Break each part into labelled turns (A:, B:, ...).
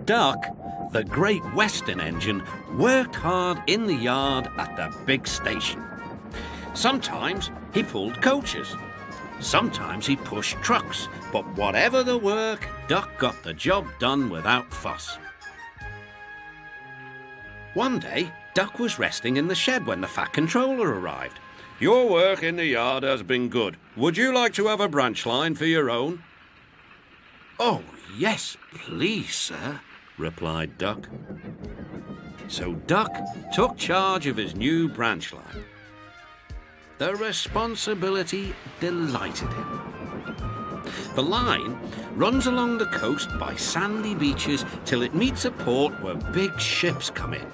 A: Duck, the Great Western engine, worked hard in the yard at the big station. Sometimes he pulled coaches. Sometimes he pushed trucks. But whatever the work, Duck got the job done without fuss. One day, Duck was resting in the shed when the Fat Controller arrived. "Your work in the yard has been good. Would you like to have a branch line for your own?" "Oh, yes, please, sir," replied Duck. So Duck took charge of his new branch line. The responsibility delighted him. The line runs along the coast by sandy beaches till it meets a port where big ships come in.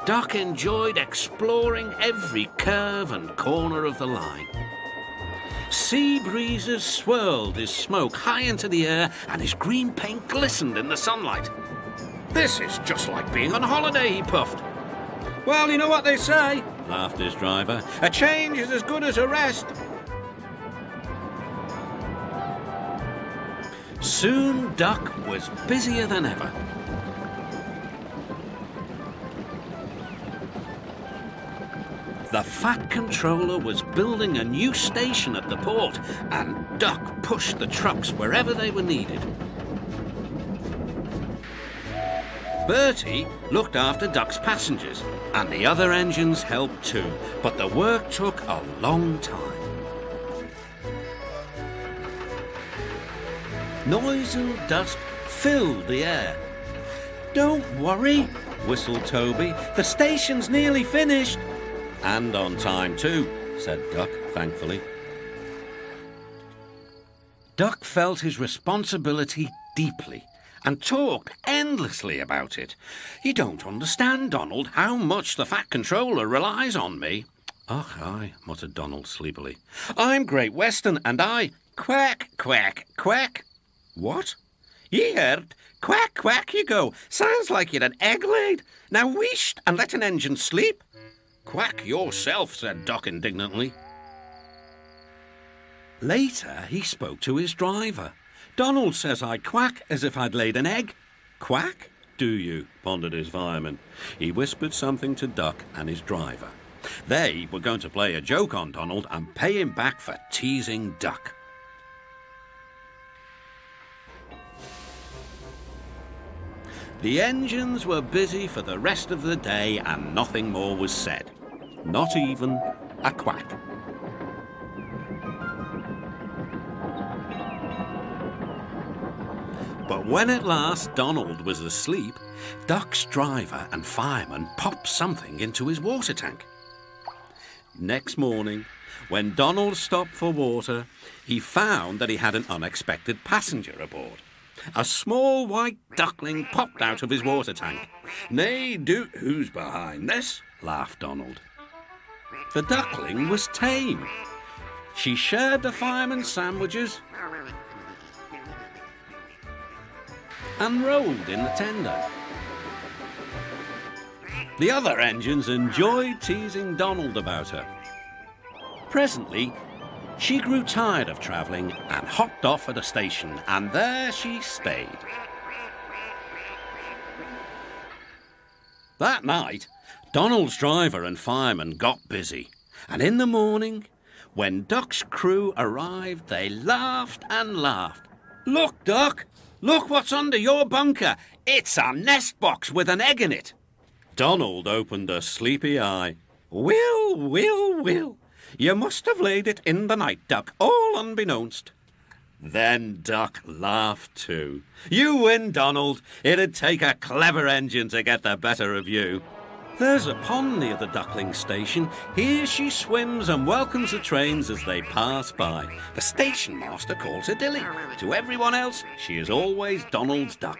A: Duck enjoyed exploring every curve and corner of the line. Sea breezes swirled his smoke high into the air and his green paint glistened in the sunlight. "This is just like being on holiday," he puffed. "Well, you know what they say," laughed his driver. "A change is as good as a rest." Soon Duck was busier than ever. The Fat Controller was building a new station at the port, and Duck pushed the trucks wherever they were needed. Bertie looked after Duck's passengers, and the other engines helped too, but the work took a long time. Noise and dust filled the air. "Don't worry," whistled Toby. "The station's nearly finished." "And on time too," said Duck, thankfully. Duck felt his responsibility deeply and talked endlessly about it. "You don't understand, Donald, how much the Fat Controller relies on me." "Oh, aye," muttered Donald sleepily. "I'm Great Western, and I—" "Quack, quack, quack." "What?" "Ye heard. Quack, quack you go. Sounds like you'd an egg laid. Now wheesht and let an engine sleep." "Quack yourself," said Duck indignantly. Later, he spoke to his driver. "Donald says I quack as if I'd laid an egg." "Quack, do you?" pondered his fireman. He whispered something to Duck and his driver. They were going to play a joke on Donald and pay him back for teasing Duck. The engines were busy for the rest of the day and nothing more was said. Not even a quack. But when at last Donald was asleep, Duck's driver and fireman popped something into his water tank. Next morning, when Donald stopped for water, he found that he had an unexpected passenger aboard. A small white duckling popped out of his water tank. "Nay, who's behind this?" laughed Donald. The duckling was tame. She shared the fireman's sandwiches and rolled in the tender. The other engines enjoyed teasing Donald about her. Presently, she grew tired of travelling and hopped off at a station, and there she stayed. That night, Donald's driver and fireman got busy, and in the morning, when Duck's crew arrived, they laughed and laughed. "Look, Duck! Look what's under your bunker! It's a nest box with an egg in it!" Donald opened a sleepy eye. Will. You must have laid it in the night, Duck, all unbeknownst." Then Duck laughed too. "You win, Donald. It'd take a clever engine to get the better of you." There's a pond near the duckling station. Here she swims and welcomes the trains as they pass by. The station master calls her Dilly. To everyone else, she is always Donald's duck.